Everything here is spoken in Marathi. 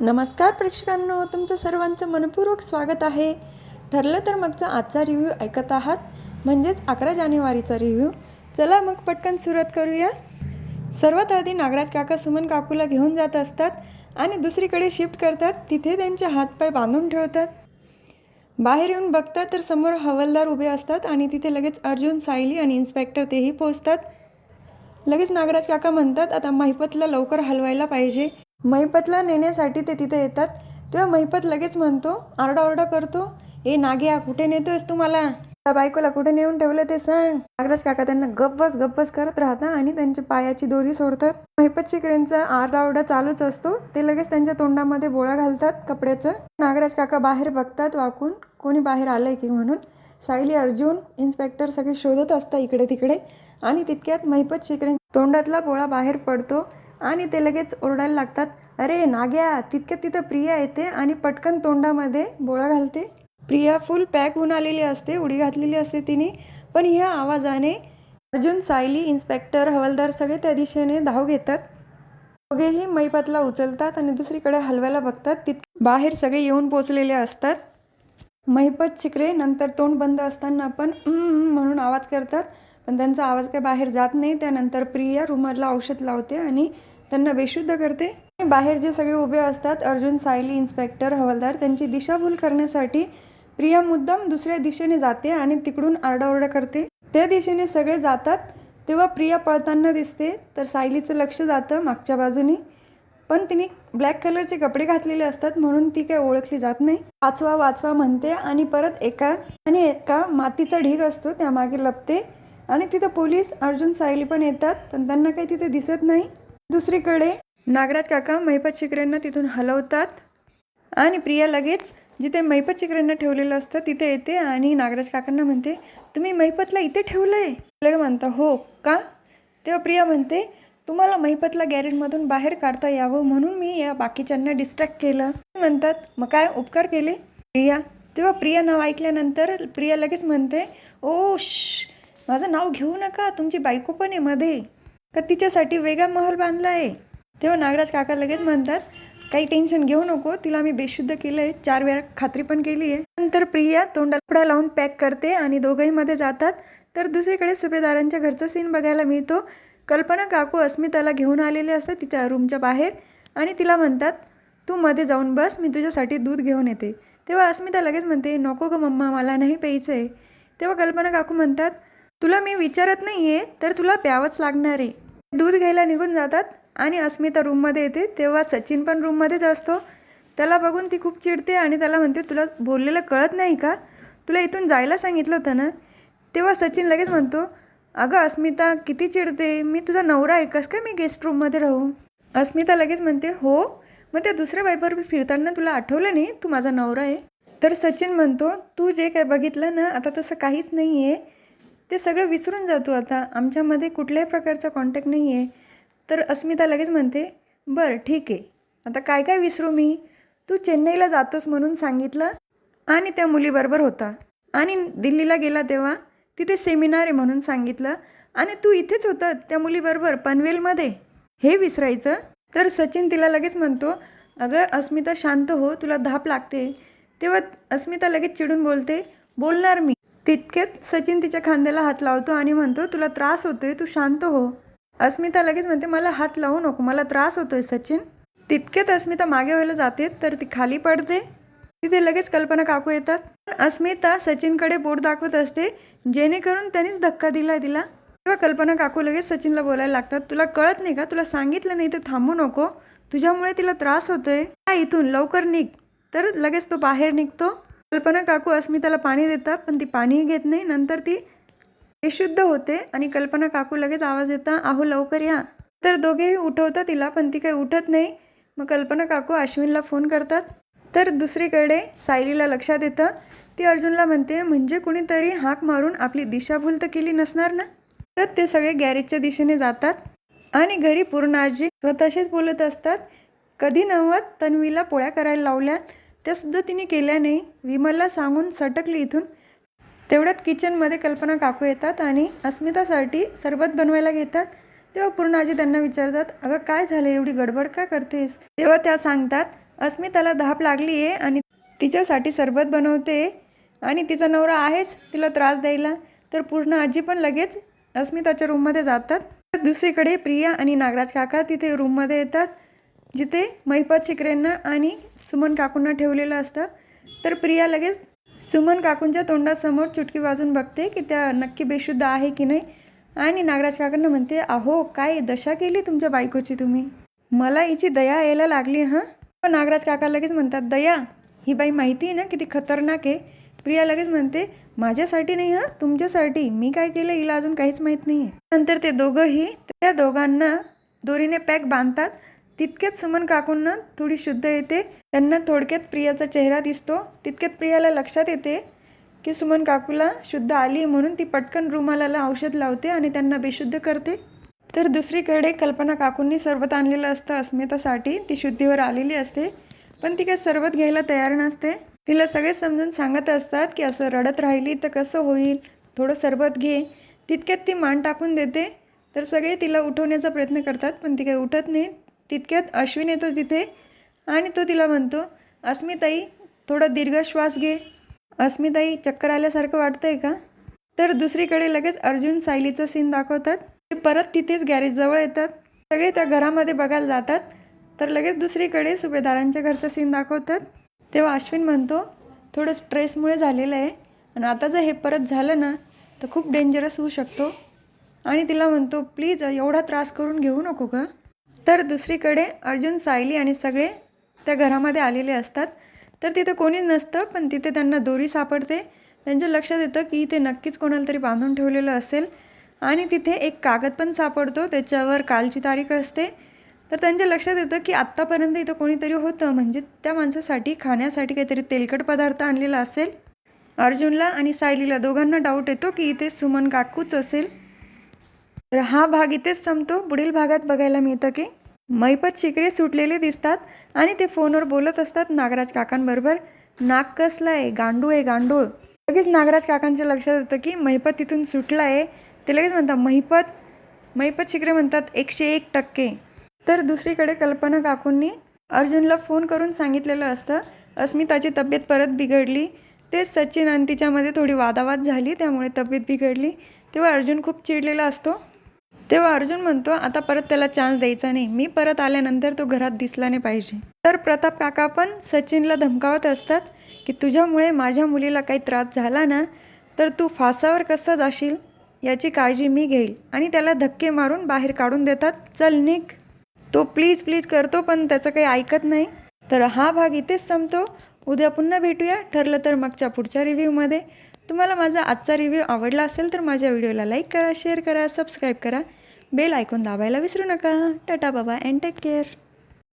नमस्कार प्रेक्षकांनो, तुमचं सर्वांचं मनपूर्वक स्वागत आहे. ठरलं तर मगचा आजचा रिव्ह्यू ऐकत आहात, म्हणजेच 11 जानेवारीचा रिव्ह्यू. चला मग पटकन सुरुवात करूया. सर्वात आधी नागराज काका सुमन काकूला घेऊन जात असतात आणि दुसरीकडे शिफ्ट करतात. तिथे त्यांचे हातपाय बांधून ठेवतात. बाहेर येऊन बघतात तर समोर हवालदार उभे असतात आणि तिथे लगेच अर्जुन, सायली आणि इन्स्पेक्टर तेही पोहोचतात. लगेच नागराज काका म्हणतात, आता महिपतला लवकर हलवायला पाहिजे. महिपतला नेण्यासाठी ते तिथे येतात. तेव्हा महिपत लगेच म्हणतो, आरडाओरडा करतो, ए नाग्या, कुठे नेतोयस तू मला? त्या बायकोला कुठे नेऊन ठेवलं ते सांग. नागराज काका त्यांना गप्पस करत राहतात आणि त्यांच्या पायाची दोरी सोडतात. महिपत शिकरेंचा आरडाओरडा चालूच असतो. ते लगेच त्यांच्या तोंडामध्ये बोळा घालतात कपड्याचं. नागराज काका बाहेर बघतात वाकून, कोणी बाहेर आलंय की म्हणून. सायली, अर्जुन, इन्स्पेक्टर सगळे शोधत असतात इकडे तिकडे आणि तितक्यात महिपत शिकरे तोंडातला बोळा बाहेर पडतो आणि ते लगेच ओरडायला लागतात, अरे नाग्या. तितक्यात तिथं प्रिया येते आणि पटकन तोंडामध्ये बोळा घालते. प्रिया फुल पॅक होऊन आलेली असते, उडी घातलेली असते तिने. पण ह्या आवाजाने अर्जुन, सायली, इन्स्पेक्टर, हवालदार सगळे त्या दिशेने धाव घेतात. दोघेही महिपतला उचलतात आणि दुसरीकडे हलवायला बघतात. बाहेर सगळे येऊन पोचलेले असतात. महिपत शिकरे नंतर तोंड बंद असताना पण म्हणून आवाज करतात, पण त्यांचा आवाज काही बाहेर जात नाही. त्यानंतर प्रिया रुमाला औषध लावते आणि त्यांना बेशुद्ध करते. बाहेर जे सगळे उभे असतात, अर्जुन, सायली, इन्स्पेक्टर, हवालदार, त्यांची दिशाभूल करण्यासाठी प्रिया मुद्दाम दुसऱ्या दिशेने जाते आणि तिकडून आरडाओरडा करते. त्या दिशेने सगळे जातात तेव्हा प्रिया पळताना दिसते. तर सायलीचं लक्ष जातं मागच्या बाजूने, पण तिने ब्लॅक कलरचे कपडे घातलेले असतात म्हणून ती काही ओळखली जात नाही. वाचवा म्हणते आणि परत एका मातीचा ढीग असतो त्यामागे लपते आणि तिथं पोलीस, अर्जुन, सायली पण येतात, पण त्यांना काही तिथे दिसत नाही. दुसरीकडे नागराज काका महिपत शिकरेंना तिथून हलवतात आणि प्रिया लगेच जिथे महिपत शिकरेंना ठेवलेलं असतं तिथे येते आणि नागराज काकांना म्हणते, तुम्ही महिपतला इथे ठेवलंय? लगेच म्हणता, हो का? तेव्हा प्रिया म्हणते, तुम्हाला महिपतला गॅरेजमधून बाहेर काढता यावं म्हणून मी या बाकीच्यांना डिस्ट्रॅक्ट केलं. म्हणतात, मग काय उपकार केले प्रिया? तेव्हा प्रिया नाव ऐकल्यानंतर प्रिया लगेच म्हणते, ओ माझं नाव घेऊ नका, तुमची बायको पण आहे मध्ये, का तिच्यासाठी वेगळा महल बांधला आहे? तेव्हा नागराज काका लगेच म्हणतात, काही टेन्शन घेऊ नको, तिला मी बेशुद्ध केलं आहे, 4 वेळा खात्री पण केली आहे. नंतर प्रिया तोंडाला कपडा लावून पॅक करते आणि दोघंही मध्ये जातात. तर दुसरीकडे सुभेदारांच्या घरचा सीन बघायला मिळतो. कल्पना काकू अस्मिताला घेऊन आलेले असतात तिच्या रूमच्या बाहेर आणि तिला म्हणतात, तू मध्ये जाऊन बस, मी तुझ्यासाठी दूध घेऊन येते. तेव्हा अस्मिता लगेच म्हणते, नको ग मम्मा, मला नाही प्यायचं आहे. तेव्हा कल्पना काकू म्हणतात, तुला मी विचारत नाही आहे तर तुला प्यावंच लागणार आहे. दूध घ्यायला निघून जातात आणि अस्मिता रूममध्ये येते. तेव्हा सचिन पण रूममध्येच असतो. त्याला बघून ती खूप चिडते आणि त्याला म्हणते, तुला बोललेलं कळत नाही का? तुला इथून जायला सांगितलं होतं ना? तेव्हा सचिन लगेच म्हणतो, अगं अस्मिता किती चिडते, मी तुझा नवरा आहे, कसं काय मी गेस्ट रूममध्ये राहू? अस्मिता लगेच म्हणते, हो मग त्या दुसऱ्या बाईबरोबर फिरताना तुला आठवलं नाही तू माझा नवरा आहे? तर सचिन म्हणतो, तू जे काय बघितलं ना आता तसं काहीच नाही आहे, ते सगळं विसरून जातो आता, आमच्यामध्ये कुठल्याही प्रकारचा कॉन्टॅक्ट नाही आहे. तर अस्मिता लगेच म्हणते, बरं ठीक आहे, आता काय काय विसरू मी? तू चेन्नईला जातोस म्हणून सांगितलं आणि त्या मुलीबरोबर होता आणि दिल्लीला गेला तेव्हा तिथे सेमिनार आहे म्हणून सांगितलं आणि तू इथेच होता त्या मुलीबरोबर पनवेलमध्ये, हे विसरायचं? तर सचिन तिला लगेच म्हणतो, अगं अस्मिता शांत हो, तुला धाप लागते. तेव्हा अस्मिता लगेच चिडून बोलते, बोलणार मी. तितक्यात सचिन तिच्या खांद्याला हात लावतो आणि म्हणतो, तुला त्रास होतोय, तू शांत हो. अस्मिता लगेच म्हणते, मला हात लावू नको, मला त्रास होतोय सचिन. तितक्यात अस्मिता मागे व्हायला जाते तर ती खाली पडते. तिथे लगेच कल्पना काकू येतात. अस्मिता सचिनकडे बोट दाखवत असते जेणेकरून त्यांनीच धक्का दिला तिला. तेव्हा कल्पना काकू लगेच सचिनला बोलायला लागतात, तुला कळत नाही का? तुला सांगितलं नाही तर थांबू नको, तुझ्यामुळे तिला त्रास होतोय, इथून लवकर निघ. तर लगेच तो बाहेर निघतो. कल्पना काकू अस्मिताला पाणी देतात पण ती पाणीही घेत नाही. नंतर ती बेशुद्ध होते आणि कल्पना काकू लगेच आवाज देतात, आहो लवकर या. तर दोघेही उठवतात तिला पण ती काही उठत नाही. मग कल्पना काकू अश्विनला फोन करतात. तर दुसरीकडे सायलीला लक्षात येतं. ती अर्जुनला म्हणते, म्हणजे कुणीतरी हाक मारून आपली दिशाभूल तर केली नसणार ना? परत ते सगळे गॅरेजच्या दिशेने जातात आणि घरी पूर्णाजी स्वतःशीच बोलत असतात, कधी नव्हत तन्वीला पोळ्या करायला लावल्या, त्यासुद्धा तिने केल्या नाही, विमलला सांगून सटकली इथून. तेवढ्यात किचनमध्ये कल्पना काकू येतात आणि अस्मितासाठी सरबत बनवायला घेतात. तेव्हा पूर्णाजी त्यांना विचारतात, अगं काय झालं, एवढी गडबड का करतेस? तेव्हा त्या सांगतात, अस्मिताला धाप लागली आहे आणि तिच्यासाठी सरबत बनवते आणि तिचा नवरा आहेच तिला त्रास द्यायला, तर पूर्ण आजी पण लगेच अस्मिताच्या रूममध्ये जातात. तर दुसरीकडे प्रिया आणि नागराज काका तिथे रूममध्ये येतात, जिथे महिपत शिकरेंना आणि सुमन काकूंना ठेवलेलं असतं. तर प्रिया लगेच सुमन काकूंच्या तोंडासमोर चुटकी वाजून बघते की त्या नक्की बेशुद्ध आहे की नाही, आणि नागराज काकांना म्हणते, अहो काय दशा केली तुमच्या बायकोची तुम्ही, मला हिची दया यायला लागली हां. पण नागराज काका लगेच म्हणतात, दया ही बाई माहिती आहे ना किती खतरनाक आहे. प्रिया लगेच म्हणते, माझ्यासाठी नाही हां, तुमच्यासाठी, मी काय केलं हिला अजून काहीच माहीत नाही आहे. नंतर ते दोघंही त्या दोघांना दोरीने पॅक बांधतात. तितक्यात सुमन काकूंना थोडी शुद्ध येते, त्यांना थोडक्यात प्रियाचा चेहरा दिसतो. तितक्यात प्रियाला लक्षात येते की सुमन काकूला शुद्ध आली, म्हणून ती पटकन रुमालाला औषध लावते आणि त्यांना बेशुद्ध करते. तर दुसरीकडे कल्पना काकूंनी सरबत आणलेलं असतं अस्मितासाठी, ती शुद्धीवर आलेली असते, पण ती काही सरबत घ्यायला तयार नसते. तिला सगळे समजून सांगत असतात की असं रडत राहिली तर कसं होईल, थोडं सरबत घे. तितक्यात ती मान टाकून देते. तर सगळे तिला उठवण्याचा प्रयत्न करतात, पण ती काही उठत नाही. तितक्यात अश्विन येतो तिथे आणि तो तिला म्हणतो, अस्मिताई थोडा दीर्घ श्वास घे. अस्मिताई चक्कर आल्यासारखं वाटतंय का? तर दुसरीकडे लगेच अर्जुन सायलीचं सीन दाखवतात. ते परत तिथेच गॅरेजजवळ येतात. सगळे त्या घरामध्ये बघायला जातात. तर लगेच दुसरीकडे सुभेदारांच्या घरचं सीन दाखवतात. तेव्हा अश्विन म्हणतो, थोडं स्ट्रेसमुळे झालेलं आहे आणि आता जर हे परत झालं ना तर खूप डेंजरस होऊ शकतो. आणि तिला म्हणतो, प्लीज एवढा त्रास करून घेऊ नको का. तर दुसरीकडे अर्जुन, सायली आणि सगळे त्या घरामध्ये आलेले असतात. तर तिथे कोणीच नसतं, पण तिथे त्यांना दोरी सापडते. त्यांच्या लक्षात येतं की इथे नक्कीच कोणाला तरी बांधून ठेवलेलं असेल आणि तिथे एक कागद पण सापडतो, त्याच्यावर कालची तारीख असते. तर त्यांच्या लक्षात येतं की आत्तापर्यंत इथं कोणीतरी होतं, म्हणजे त्या माणसासाठी खाण्यासाठी काहीतरी तेलकट पदार्थ आणलेला असेल. अर्जुनला आणि सायलीला दोघांना डाऊट येतो की इथे सुमन काकूच असेल. तर हा भाग इथेच संपतो. पुढील भागात बघायला मिळतं की महिपत शिकरे सुटलेले दिसतात आणि ते फोनवर बोलत असतात नागराज काकांबरोबर. नाक कसलं आहे, गांडूळ आहे गांडूळ. लगेच नागराज काकांच्या लक्षात येतं की महिपत तिथून सुटला आहे. ते लगेच म्हणतात, महिपत शिकरे म्हणतात 101%. तर दुसरीकडे कल्पना काकूंनी अर्जुनला फोन करून सांगितलेलं असतं अस्मिताची तब्येत परत बिघडली. तेच सचिन आणि तिच्यामध्ये थोडी वादावाद झाली, त्यामुळे तब्येत बिघडली. तेव्हा अर्जुन खूप चिडलेला असतो. तेव्हा अर्जुन म्हणतो, आता परत त्याला चान्स द्यायचा नाही, मी परत आल्यानंतर तो घरात दिसला नाही पाहिजे. तर प्रताप काका पण सचिनला धमकावत असतात की तुझ्यामुळे माझ्या मुलीला काही त्रास झाला ना तर तू फासावर कसं जाशील याची काळजी मी घेईल. आणि त्याला धक्के मारून बाहेर काढून देतात, चल निघ. तो प्लीज करतो, पण त्याचं काही ऐकत नाही. तर हा भाग इथेच संपतो. उद्या पुन्हा भेटूया, ठरलं तर मागच्या पुढच्या रिव्ह्यूमध्ये. तुम्हाला माझा आजचा रिव्ह्यू आवडला असेल तर माझ्या व्हिडिओला लाईक करा, शेअर करा, सबस्क्राईब करा, बेल आयकॉन दाबायला विसरू नका. टाटा बाबा अँड टेक केअर.